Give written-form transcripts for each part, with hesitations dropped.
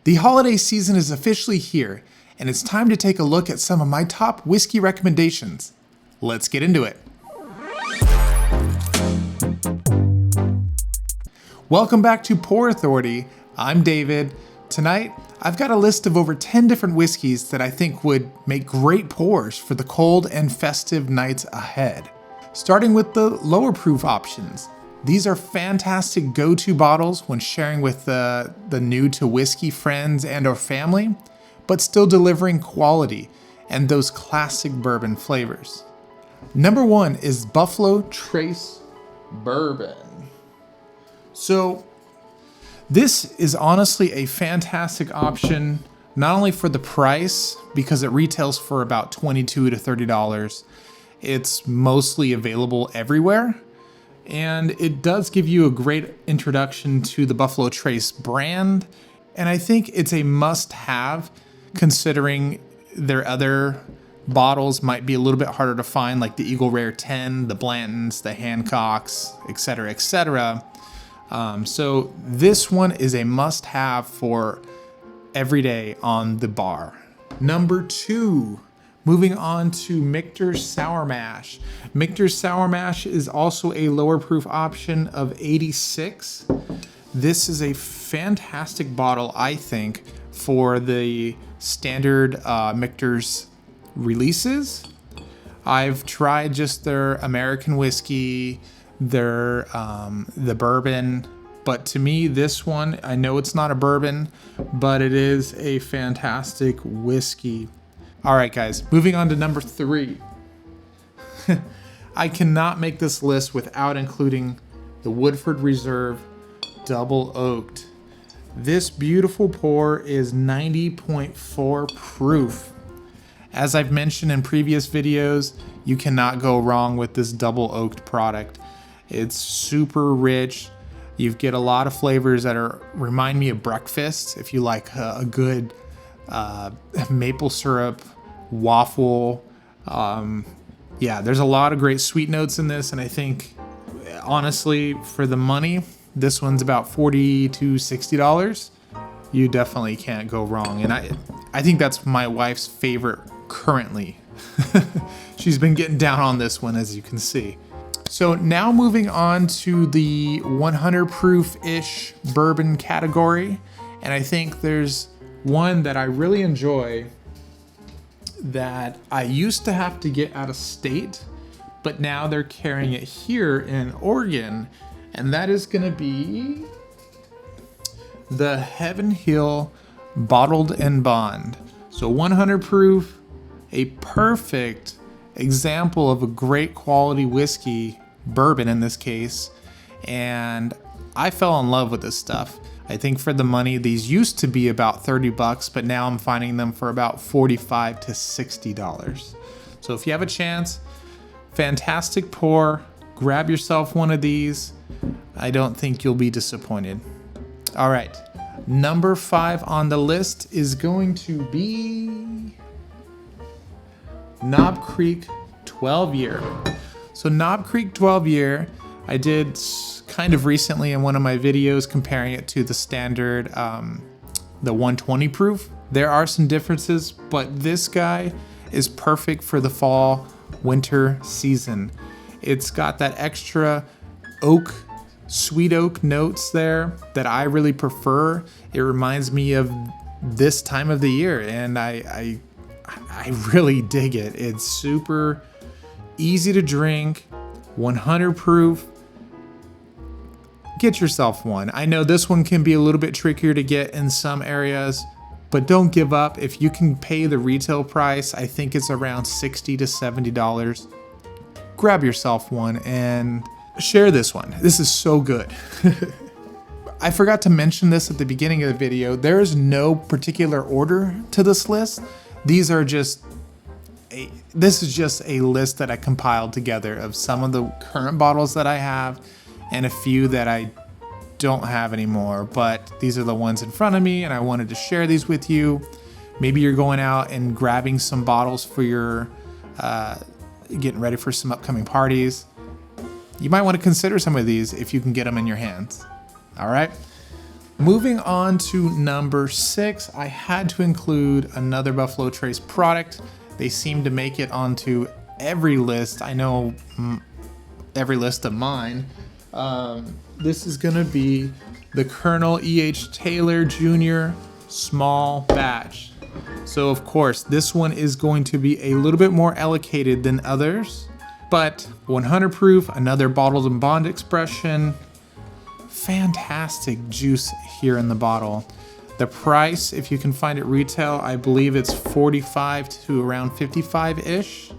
The holiday season is officially here, and it's time to take a look at some of my top whiskey recommendations. Let's get into it. Welcome back to Pour Authority. I'm David. Tonight, I've got a list of over 10 different whiskeys that I think would make great pours for the cold and festive nights ahead. Starting with the lower proof options. These are fantastic go-to bottles when sharing with the new to whiskey friends and or family, but still delivering quality and those classic bourbon flavors. Number 1 is Buffalo Trace Bourbon. So this is honestly a fantastic option, not only for the price, because it retails for about $22 to $30. It's mostly available everywhere. And it does give you a great introduction to the Buffalo Trace brand. And I think it's a must-have, considering their other bottles might be a little bit harder to find, like the Eagle Rare 10, the Blantons, the Hancocks, etc., etc. So this one is a must-have for every day on the bar. Number 2. Moving on to Michter's Sour Mash. Michter's Sour Mash is also a lower proof option of 86. This is a fantastic bottle, I think, for the standard Michter's releases. I've tried just their American whiskey, their the bourbon, but to me, this one, I know it's not a bourbon, but it is a fantastic whiskey. All right, guys, moving on to number 3. I cannot make this list without including the Woodford Reserve Double Oaked. This beautiful pour is 90.4 proof. As I've mentioned in previous videos, you cannot go wrong with this Double Oaked product. It's super rich. You get a lot of flavors that remind me of breakfast. If you like a good maple syrup, waffle. Yeah, there's a lot of great sweet notes in this, and I think, honestly, for the money, this one's about $40 to $60. You definitely can't go wrong, and I think that's my wife's favorite currently. She's been getting down on this one, as you can see. So now moving on to the 100 proof-ish bourbon category, and I think there's one that I really enjoy that I used to have to get out of state, but now they're carrying it here in Oregon, and that is going to be the Heaven Hill Bottled and Bond. So 100 proof, a perfect example of a great quality whiskey, bourbon in this case, and I fell in love with this stuff. I think for the money, these used to be about $30, but now I'm finding them for about $45 to $60. So if you have a chance, fantastic pour, grab yourself one of these. I don't think you'll be disappointed. All right, number 5 on the list is going to be Knob Creek 12 Year. So Knob Creek 12 Year, I did kind of recently in one of my videos comparing it to the standard, the 120 proof. There are some differences, but this guy is perfect for the fall, winter season. It's got that extra oak, sweet oak notes there that I really prefer. It reminds me of this time of the year, and I really dig it. It's super easy to drink, 100 proof. Get yourself one. I know this one can be a little bit trickier to get in some areas, but don't give up. If you can pay the retail price, I think it's around $60 to $70. Grab yourself one and share this one. This is so good. I forgot to mention this at the beginning of the video. There is no particular order to this list. This is just a list that I compiled together of some of the current bottles that I have and a few that I don't have anymore, but these are the ones in front of me, and I wanted to share these with you. Maybe you're going out and grabbing some bottles for your getting ready for some upcoming parties. You might want to consider some of these if you can get them in your hands. All right, Moving on to number 6, I had to include another Buffalo Trace product. They seem to make it onto every list. I know every list of mine. This is gonna be the Colonel E.H. Taylor Jr. small batch. So of course, this one is going to be a little bit more allocated than others, but 100 proof, another bottled and bond expression. Fantastic juice here in the bottle. The price, if you can find it retail, I believe it's 45 to around 55-ish.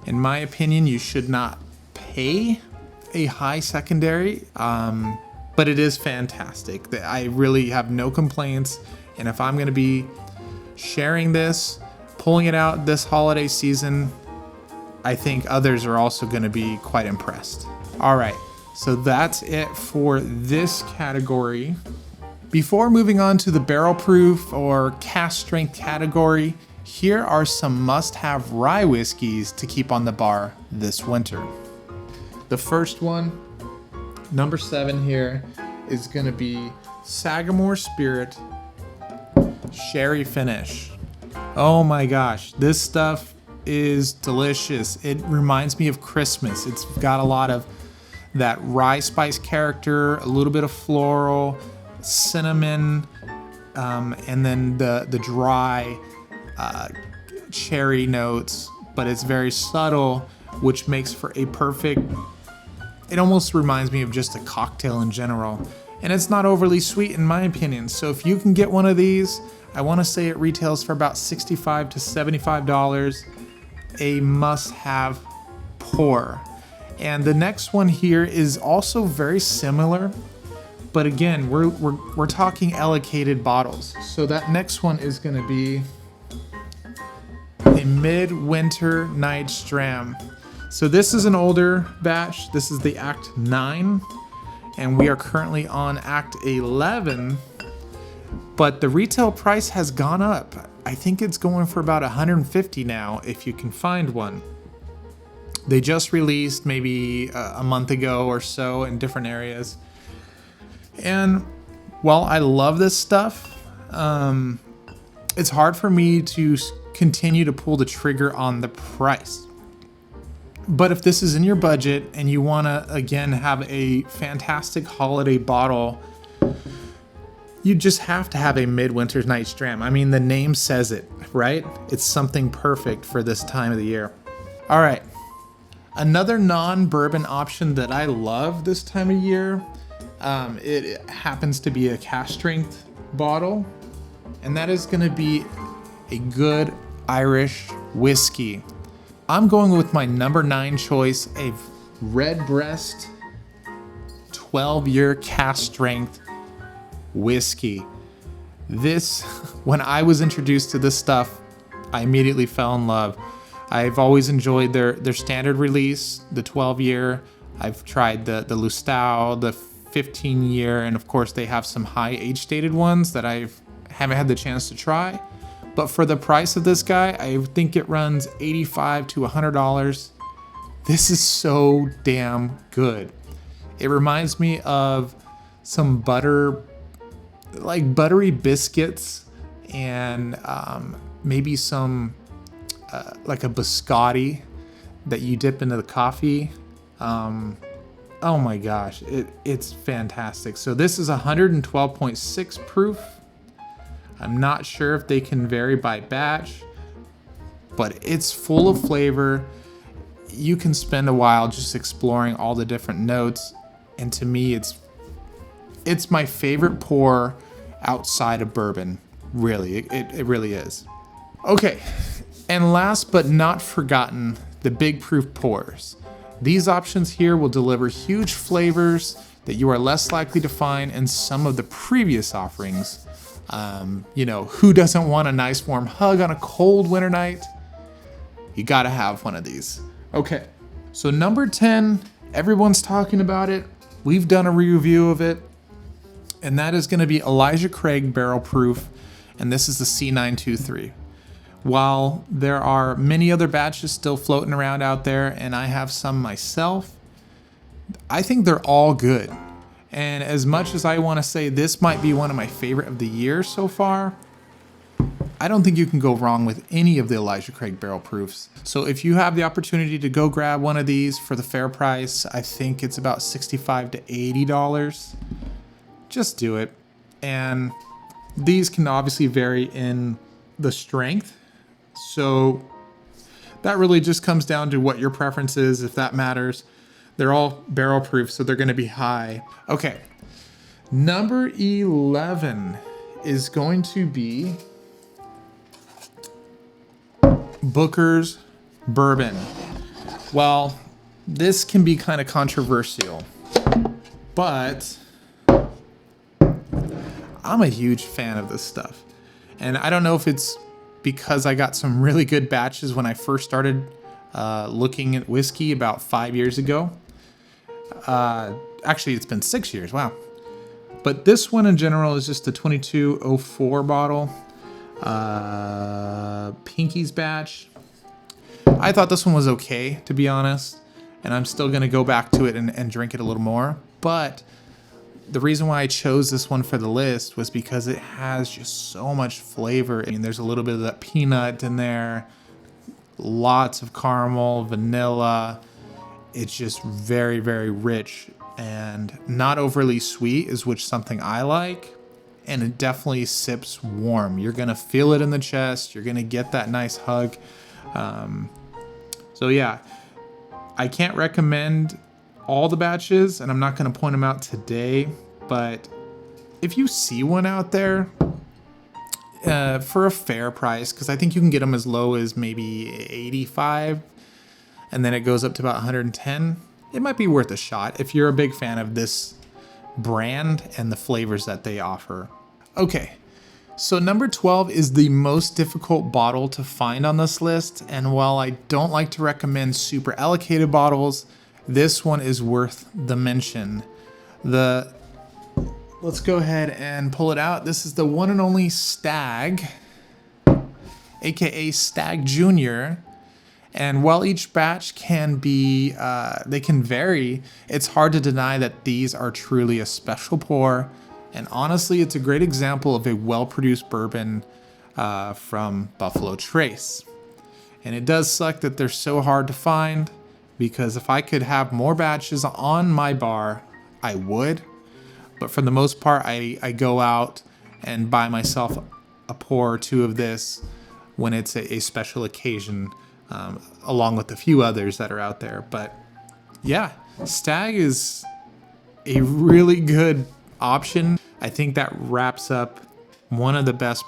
In my opinion, you should not pay a high secondary, but it is fantastic. I really have no complaints. And if I'm gonna be sharing this, pulling it out this holiday season, I think others are also gonna be quite impressed. All right, so that's it for this category. Before moving on to the barrel proof or cask strength category, here are some must-have rye whiskeys to keep on the bar this winter. The first one, number 7 here, is gonna be Sagamore Spirit Sherry Finish. Oh my gosh, this stuff is delicious. It reminds me of Christmas. It's got a lot of that rye spice character, a little bit of floral, cinnamon, and then the dry cherry notes, but it's very subtle, which makes for a perfect, it almost reminds me of just a cocktail in general. And it's not overly sweet in my opinion. So if you can get one of these, I wanna say it retails for about $65 to $75, a must-have pour. And the next one here is also very similar, but again, we're talking allocated bottles. So that next one is gonna be a Midwinter Night's Dram. So this is an older batch. This is the Act 9, and we are currently on Act 11, but the retail price has gone up. I think it's going for about $150 now if you can find one. They just released maybe a month ago or so in different areas. And while I love this stuff, it's hard for me to continue to pull the trigger on the price. But if this is in your budget and you want to, again, have a fantastic holiday bottle, you just have to have a Midwinter Night's Dram. I mean, the name says it, right? It's something perfect for this time of the year. All right. Another non-bourbon option that I love this time of year, it happens to be a cask strength bottle, and that is going to be a good Irish whiskey. I'm going with my number 9 choice, a Redbreast 12-year cask strength whiskey. This, when I was introduced to this stuff, I immediately fell in love. I've always enjoyed their standard release, the 12-year. I've tried the Lustau, the 15-year, and of course they have some high age-stated ones that I haven't had the chance to try. But for the price of this guy, I think it runs $85 to $100. This is so damn good. It reminds me of some butter, like buttery biscuits, and maybe some like a biscotti that you dip into the coffee. Oh my gosh, it's fantastic. So this is 112.6 proof. I'm not sure if they can vary by batch, but it's full of flavor. You can spend a while just exploring all the different notes, and to me it's my favorite pour outside of bourbon. Really, it really is. Okay, and last but not forgotten, the big proof pours. These options here will deliver huge flavors that you are less likely to find in some of the previous offerings. You know, who doesn't want a nice warm hug on a cold winter night? You gotta have one of these. Okay, so number 10, everyone's talking about it. We've done a review of it, and that is gonna be Elijah Craig Barrel Proof, and this is the C923. While there are many other batches still floating around out there, and I have some myself, I think they're all good. And as much as I want to say this might be one of my favorite of the year so far, I don't think you can go wrong with any of the Elijah Craig barrel proofs. So if you have the opportunity to go grab one of these for the fair price, I think it's about $65 to $80. Just do it. And these can obviously vary in the strength. So that really just comes down to what your preference is, if that matters. They're all barrel proof, so they're going to be high. Okay, number 11 is going to be Booker's Bourbon. Well, this can be kind of controversial, but I'm a huge fan of this stuff. And I don't know if it's because I got some really good batches when I first started looking at whiskey about 5 years ago. Actually, it's been 6 years. Wow. But this one in general is just a 2204 bottle. Pinkies batch. I thought this one was okay, to be honest. And I'm still going to go back to it and drink it a little more. But the reason why I chose this one for the list was because it has just so much flavor. I mean, there's a little bit of that peanut in there. Lots of caramel, vanilla. It's just very, very rich and not overly sweet, is which something I like. And it definitely sips warm. You're gonna feel it in the chest. You're gonna get that nice hug. So yeah, I can't recommend all the batches, and I'm not gonna point them out today. But if you see one out there for a fair price, because I think you can get them as low as maybe 85. And then it goes up to about 110. It might be worth a shot if you're a big fan of this brand and the flavors that they offer. Okay, so number 12 is the most difficult bottle to find on this list. And while I don't like to recommend super allocated bottles, this one is worth the mention. Let's go ahead and pull it out. This is the one and only Stag, aka Stag Jr. And while each batch can be, they can vary, it's hard to deny that these are truly a special pour. And honestly, it's a great example of a well-produced bourbon from Buffalo Trace. And it does suck that they're so hard to find, because if I could have more batches on my bar, I would. But for the most part, I go out and buy myself a pour or two of this when it's a special occasion. Along with a few others that are out there. But yeah, Stag is a really good option. I think that wraps up one of the best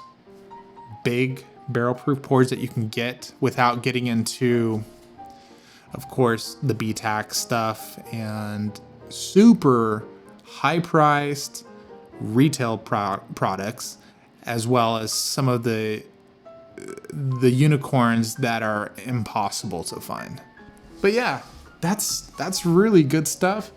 big barrel proof pours that you can get without getting into, of course, the BTAC stuff and super high priced retail products, as well as some of the unicorns that are impossible to find. But yeah, that's really good stuff.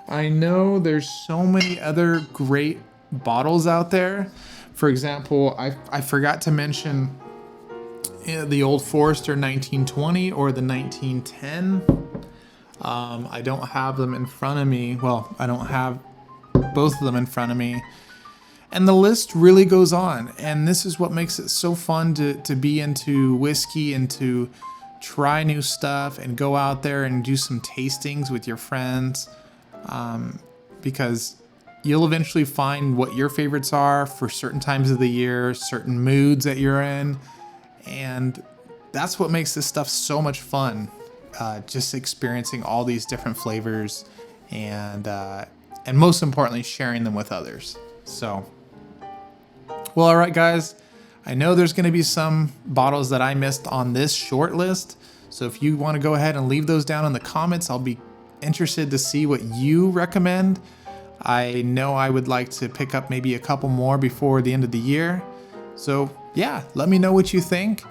I know there's so many other great bottles out there. For example, I forgot to mention the Old Forester 1920 or the 1910. I don't have them in front of me. Well, I don't have both of them in front of me. And the list really goes on. And this is what makes it so fun to be into whiskey and to try new stuff and go out there and do some tastings with your friends. Because you'll eventually find what your favorites are for certain times of the year, certain moods that you're in. And that's what makes this stuff so much fun. Just experiencing all these different flavors and most importantly, sharing them with others. So, well, all right, guys. I know there's going to be some bottles that I missed on this short list. So if you want to go ahead and leave those down in the comments, I'll be interested to see what you recommend. I know I would like to pick up maybe a couple more before the end of the year. So yeah, let me know what you think.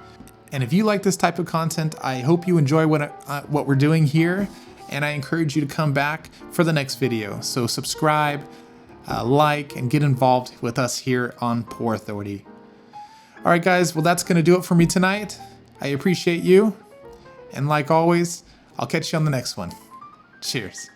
And if you like this type of content, I hope you enjoy what we're doing here. And I encourage you to come back for the next video. So subscribe, like, and get involved with us here on Pour Authority. All right, guys. Well, that's going to do it for me tonight. I appreciate you. And like always, I'll catch you on the next one. Cheers.